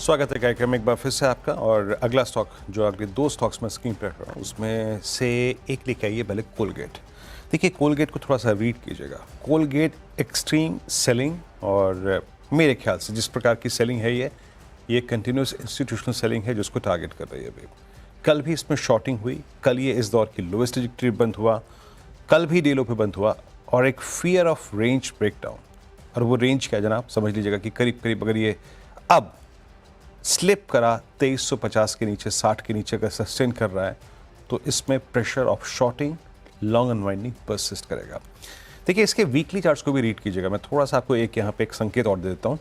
स्वागत है कार्यक्रम में एक बार फिर से आपका। और अगला स्टॉक जो अगले दो स्टॉक्स में स्क्रीन पर रहा हूँ उसमें से एक लेके आइए पहले कोलगेट। देखिए कोलगेट को थोड़ा सा रीड कीजिएगा। कोलगेट एक्सट्रीम सेलिंग, और मेरे ख्याल से जिस प्रकार की सेलिंग है ये कंटिन्यूस इंस्टीट्यूशनल सेलिंग है जो उसको टारगेट कर रही है अभी। कल भी इसमें शॉर्टिंग हुई, कल ये इस दौर की लोएस्ट ट्रिजेक्टरी बंद हुआ, कल भी डे लो पे बंद हुआ, और एक फियर ऑफ रेंज ब्रेकडाउन। और वो रेंज क्या है जनाब, समझ लीजिएगा कि करीब करीब अगर ये अब स्लिप करा 2350 के नीचे, 60 के नीचे अगर सस्टेन कर रहा है तो इसमें pressure of shorting, long unwinding persist करेगा। देखिए इसके वीकली चार्ट्स को भी रीड कीजिएगा। मैं थोड़ा सा आपको एक यहाँ पे एक संकेत और दे देता हूँ।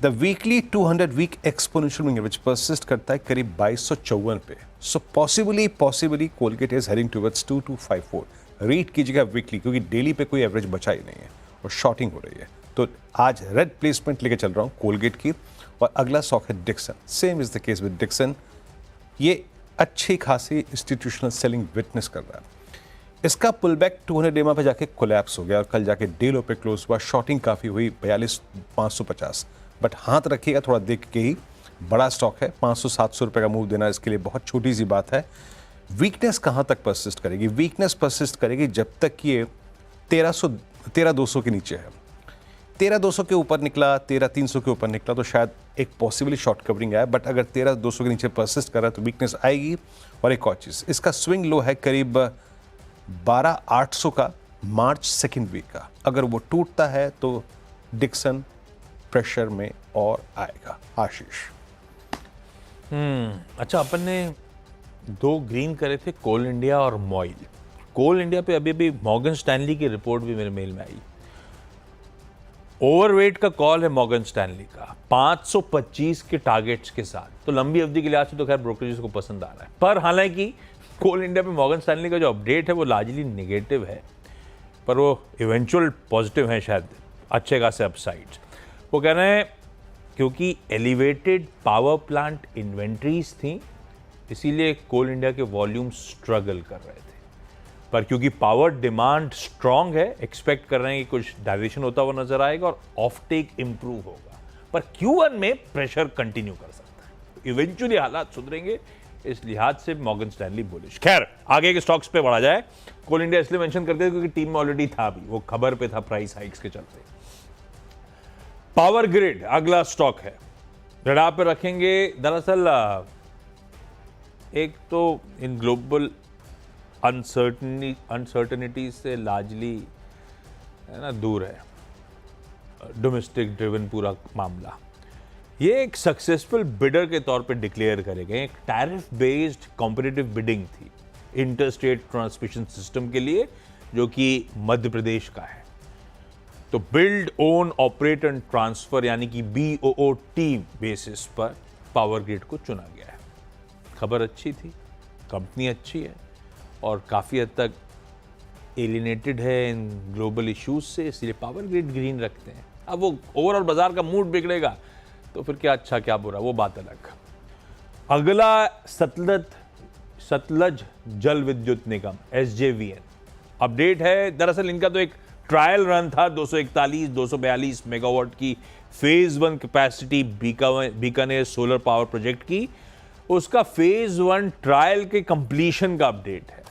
The weekly 200 week exponential moving average persist करता है करीब 2254 पे। So possibly Colgate is heading towards 2254। Read कीजिएगा वीकली, क्योंकि डेली पे कोई एवरेज बचा ही नहीं है और शॉर्टिंग हो रही है। तो आज रेड प्लेसमेंट लेके चल रहा हूँ कोलगेट की। और अगला स्टॉक है Dixon. Same is the case with Dixon. ये अच्छी खासी इंस्टीट्यूशनल सेलिंग विटनेस कर रहा है। इसका पुल बैक 200 EMA पे जाके कोलैप्स हो गया और कल जाके डे लो पे क्लोज हुआ। शॉर्टिंग काफ़ी हुई 42,550। बट हाथ रखिएगा थोड़ा देख के ही, बड़ा स्टॉक है। 500-700 रुपये का मूव देना इसके लिए बहुत छोटी सी बात है। वीकनेस कहाँ तक परसिस्ट करेगी? वीकनेस परसिस्ट करेगी जब तक ये 13,200 के नीचे है। 13,200 के ऊपर निकला, 13,300 के ऊपर निकला तो शायद एक पॉसिबली शॉर्ट कवरिंग आया। बट अगर 13,200 के नीचे परसिस्ट कर रहा है तो वीकनेस आएगी। और एक और चीज़, इसका स्विंग लो है करीब 12,800 का मार्च सेकेंड वीक का। अगर वो टूटता है तो डिक्सन प्रेशर में और आएगा। आशीष। अच्छा, अपन ने दो ग्रीन करे थे, कोल इंडिया और मॉइल। कोल इंडिया पे अभी मॉर्गन स्टैनली की रिपोर्ट भी मेरे मेल में आई। ओवरवेट का कॉल है मॉर्गन स्टैनली का 525 के टारगेट्स के साथ। तो लंबी अवधि के लिहाज से तो खैर ब्रोकरेज को पसंद आ रहा है। पर हालांकि कोल इंडिया पे मॉर्गन स्टैनली का जो अपडेट है वो लार्जली नेगेटिव है, पर वो इवेंचुअल पॉजिटिव है, शायद अच्छे खासे अपसाइड्स। वो कह रहे हैं क्योंकि एलिवेटेड पावर प्लांट इन्वेंट्रीज थी इसीलिए कोल इंडिया के वॉल्यूम स्ट्रगल कर रहे थे। पर क्योंकि पावर डिमांड स्ट्रांग है, एक्सपेक्ट कर रहे हैं कि कुछ डायरेक्शन होता हुआ नजर आएगा और ऑफ टेक इंप्रूव होगा। पर Q1 में प्रेशर कंटिन्यू कर सकता है। इवेंचुअली हालात सुधरेंगे, इस लिहाज से मॉर्गन स्टैनली बुलिश। खैर आगे के स्टॉक्स पे बढ़ा जाए। कोल इंडिया इसलिए मेंशन करते थे क्योंकि टीम में ऑलरेडी था, भी वो खबर पे था प्राइस हाइक्स के चलते। पावर ग्रिड अगला स्टॉक है, रडार पे रखेंगे। दरअसल एक तो इन ग्लोबल अनसर्टनिटी से लार्जली है ना दूर है, डोमेस्टिक ड्रिवन पूरा मामला। ये एक सक्सेसफुल बिडर के तौर पे डिक्लेयर करे गए। एक टैरिफ बेस्ड कॉम्पिटिटिव बिडिंग थी इंटरस्टेट ट्रांसमिशन सिस्टम के लिए, जो कि मध्य प्रदेश का है। तो build own operate and transfer यानी कि BOOT बेसिस पर पावर ग्रिड को चुना गया है। खबर अच्छी थी, कंपनी अच्छी है और काफ़ी हद तक एलिनेटेड है इन ग्लोबल इश्यूज से, इसलिए पावर ग्रिड ग्रीन रखते हैं। अब वो ओवरऑल बाजार का मूड बिगड़ेगा तो फिर क्या अच्छा क्या बुरा, वो बात अलग। अगला सतलज जल विद्युत निगम SJVN अपडेट है। दरअसल इनका तो एक ट्रायल रन था 241-242 मेगावाट की phase 1 capacity Bikaner solar power project की। उसका फेज 1 ट्रायल के कंप्लीशन का अपडेट है।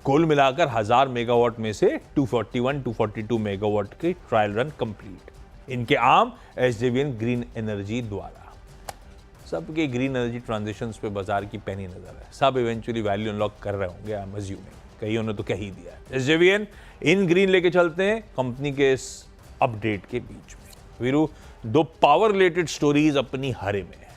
कुल मिलाकर 1000 मेगावाट में से 241-242 मेगावाट के ट्रायल रन कंप्लीट। इनके आर्म SJVN ग्रीन एनर्जी द्वारा। सबके ग्रीन एनर्जी ट्रांजिशंस पे बाजार की पैनी नजर है। सब इवेंचुअली वैल्यू अनलॉक कर रहे होंगे, आई एम अज्यूमिंग। कईयों ने तो कह ही दिया है। SJVN इन ग्रीन लेके चलते हैं कंपनी के इस अपडेट के बीच में। वीरू, दो पावर रिलेटेड स्टोरीज अपनी हरे में है।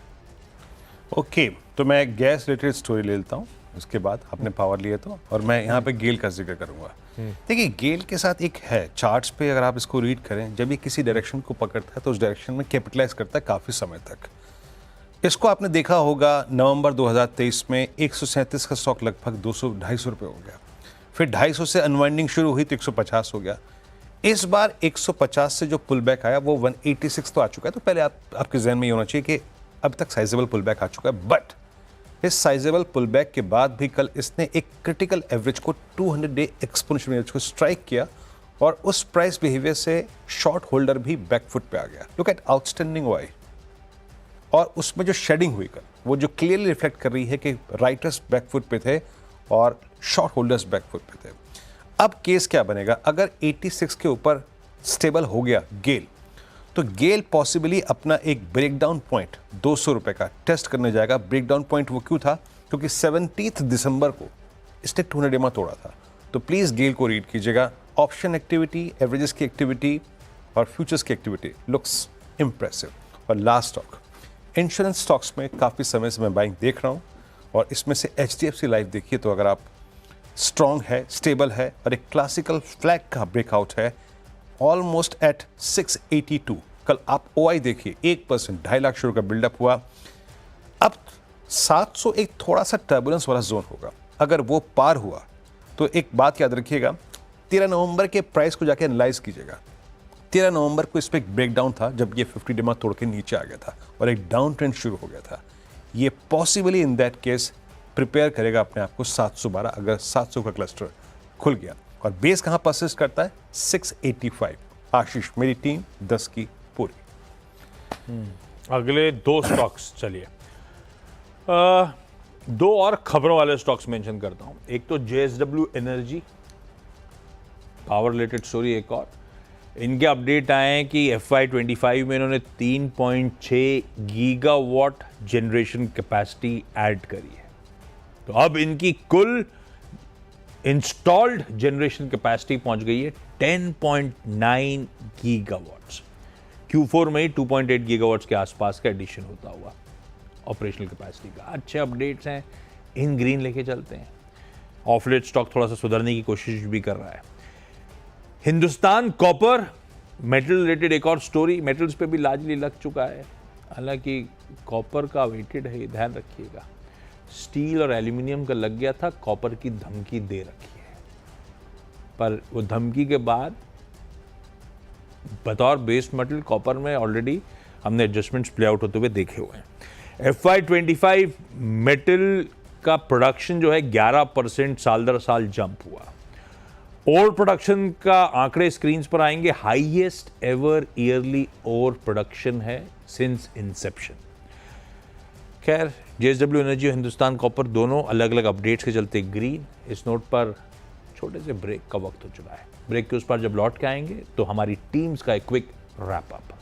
ओके, तो मैं गैस रिलेटेड स्टोरी ले लेता हूँ, उसके बाद आपने पावर लिए तो, और मैं यहाँ पे गेल का जिक्र करूँगा। देखिए गेल के साथ एक है चार्ट्स पे, अगर आप इसको रीड करें, जब ये किसी डायरेक्शन को पकड़ता है तो उस डायरेक्शन में कैपिटलाइज करता है काफ़ी समय तक। इसको आपने देखा होगा नवंबर 2023 में 137 का स्टॉक लगभग 200-250 रुपये हो गया। फिर 250 से अनवाइंडिंग शुरू हुई तो 150 हो गया। इस बार 150 से जो पुल बैक आया वो 186 तो आ चुका है। तो पहले आपके जहन में ये होना चाहिए कि अब तक साइजेबल पुल बैक आ चुका है। बट इस साइजेबल पुल बैक के बाद भी कल इसने एक क्रिटिकल एवरेज को 200 डे एक्सपोनेंशियल एवरेज को स्ट्राइक किया और उस प्राइस बिहेवियर से शॉर्ट होल्डर भी बैकफुट पे आ गया। Look at outstanding Y. और उसमें जो शेडिंग हुई कर वो जो क्लियरली रिफ्लेक्ट कर रही है कि राइटर्स बैकफुट पे थे और शॉर्ट होल्डर्स बैकफुट पे थे। अब केस क्या बनेगा, अगर 86 के ऊपर स्टेबल हो गया गेल, तो गेल पॉसिबली अपना एक ब्रेकडाउन पॉइंट 200 रुपए का टेस्ट करने जाएगा। ब्रेकडाउन पॉइंट वो क्यों था, क्योंकि 17 दिसंबर को इसने 200 EMA तोड़ा था। तो प्लीज़ गेल को रीड कीजिएगा। ऑप्शन एक्टिविटी, एवरेजेस की एक्टिविटी और फ्यूचर्स की एक्टिविटी लुक्स इम्प्रेसिव। और लास्ट स्टॉक, इंश्योरेंस स्टॉक्स में काफ़ी समय से मैं बाइंग देख रहा हूँ और इसमें से HDFC लाइफ देखिए, तो अगर आप स्ट्रॉन्ग है, स्टेबल है और एक क्लासिकल फ्लैग का ब्रेकआउट है ऑलमोस्ट एट 682। कल आप OI देखिए 1%, 2.5 लाख शेयर का बिल्डअप हुआ। अब 700 एक थोड़ा सा टर्बुलेंस वाला जोन होगा, अगर वो पार हुआ तो एक बात याद रखिएगा, 13 नवंबर के प्राइस को जाके एनालाइज कीजिएगा। 13 नवंबर को इस पर एक ब्रेकडाउन था जब ये 50 EMA तोड़ के नीचे आ गया था और एक डाउन ट्रेंड शुरू हो गया था। ये possibly in that case prepare करेगा अपने आप को 712, अगर 700 का क्लस्टर खुल गया। और बेस कहाँ परसिस्ट करता है, 685। आशीष, मेरी टीम 10 की पूरी। अगले 2 स्टॉक्स, चलिए 2 और खबरों वाले स्टॉक्स मेंशन करता हूं। एक तो JSW energy, power related story. एक और इनके अपडेट आए हैं कि FY25 में इन्होंने 3.6 गीगावाट जनरेशन कैपेसिटी ऐड करी है। तो अब इनकी कुल इंस्टॉल्ड जनरेशन कैपेसिटी पहुंच गई है 10.9 गीगावाट्स। Q4 में ही 2.8 गीगावाट्स के आसपास का एडिशन होता हुआ ऑपरेशनल कैपेसिटी का। अच्छे अपडेट्स हैं, इन ग्रीन लेके चलते हैं। ऑफ लेट स्टॉक थोड़ा सा सुधरने की कोशिश भी कर रहा है। हिंदुस्तान कॉपर, मेटल रिलेटेड एक और स्टोरी। मेटल्स पे भी लार्जली लग चुका है, हालांकि कॉपर का वेटेड है, ध्यान रखिएगा। स्टील और एल्यूमिनियम का लग गया था, कॉपर की धमकी दे रखी है, पर वो धमकी के बाद बतौर बेस मेटल कॉपर में ऑलरेडी हमने एडजस्टमेंट्स प्ले आउट होते हुए देखे हुए हैं। FY25 मेटल का प्रोडक्शन जो है 11% साल दर साल जंप हुआ। ओर प्रोडक्शन का आंकड़े स्क्रीन पर आएंगे, हाईएस्ट एवर ईयरली ओर प्रोडक्शन है सिंस इंसेप्शन। खैर, JSW एनर्जी और हिंदुस्तान कॉपर दोनों अलग अलग अपडेट्स के चलते ग्रीन। इस नोट पर छोटे से ब्रेक का वक्त हो चुका है। ब्रेक के उस पर जब लौट के आएंगे तो हमारी टीम्स का एक क्विक रैप अप।